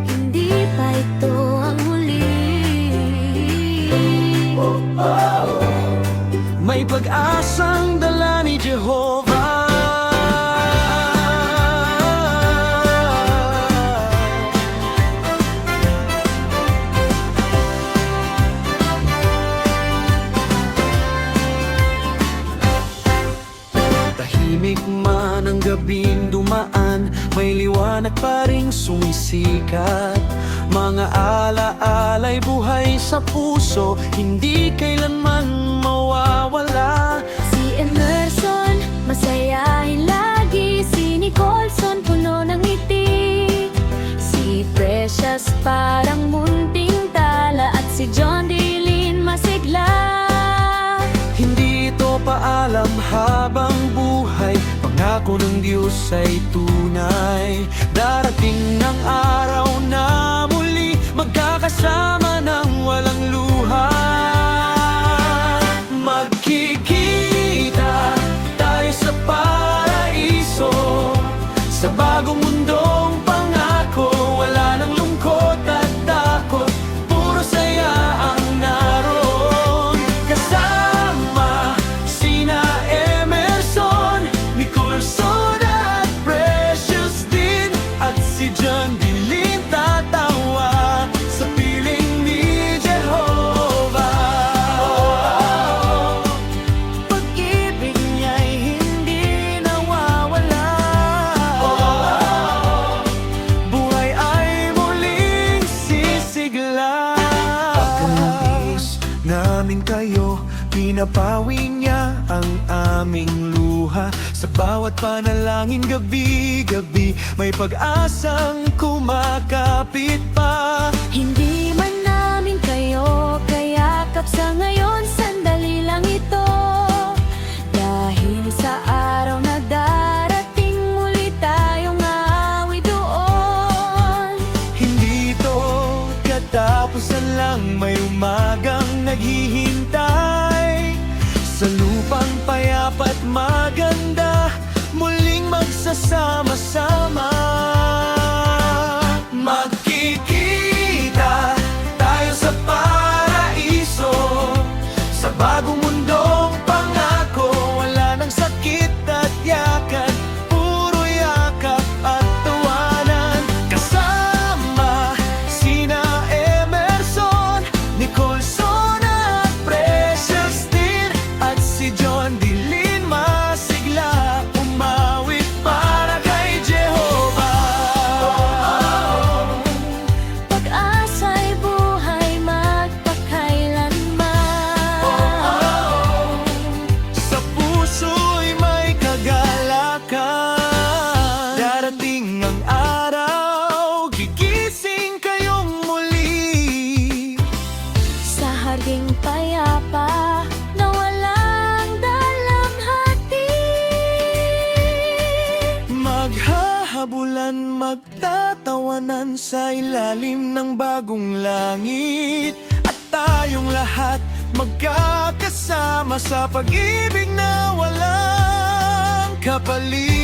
Hindi pa ito ang huli. May pag-asang dala ni Jehovah. Tahimik man ang gabing dumaan, may liwanag pa ring sumisikat. Mga alaala'y buhay sa puso, hindi kailanman mawawala. Si Emerson, masayahin lagi. Si Nicholson, puno ng ngiti. Si Precious, parang munting tala. At si John Dilin, masigla. Hindi ito paalam habang buhay, pangako ng Diyos ay tunay. Darating ang araw na muli magkakasama ng walang luha. Magkikita tayo sa paraiso, sa bagong mundong pangako. Wala nang lungkot at takot, puro saya ang naroon. Kasama sina Emerson, Nicholson at Precious din. At si John Dilin tatawa sa piling ni Jehovah. Pag-ibig niya'y hindi nawawala. Buhay ay muling sisigla. Pagkalis namin kayo, pinapawi niya ang aming luha. Sa bawat panalangin gabi-gabi, may pag-asang kumakapit pa. Hindi man namin kayo kayakap sa ngayon, sandali lang ito. Dahil sa araw na darating, muli tayong aawi doon. Hindi ito katapusan lang, may umagang naghihintay. Sa lupang payapa't maganda, muling magsasama-sama. Magkikita tayo sa paraiso, sa bagong mundong pangako. Wala nang sakit at yakan, puro yakap at tawanan. Kasama sina Emerson, Nicholson at Precious din. At si John Dilin, masigla umawit para kay Jehovah. Pag-asa'y buhay magpakailanman. Sa puso'y may kagalakan. Darating ang araw, gigising kayong muli. Sa harding payapa na walang dalamhati. Maghahabulan, magtatawanan sa ilalim ng bagong langit. At tayong lahat magkakasama sa pag-ibig na walang kapalit.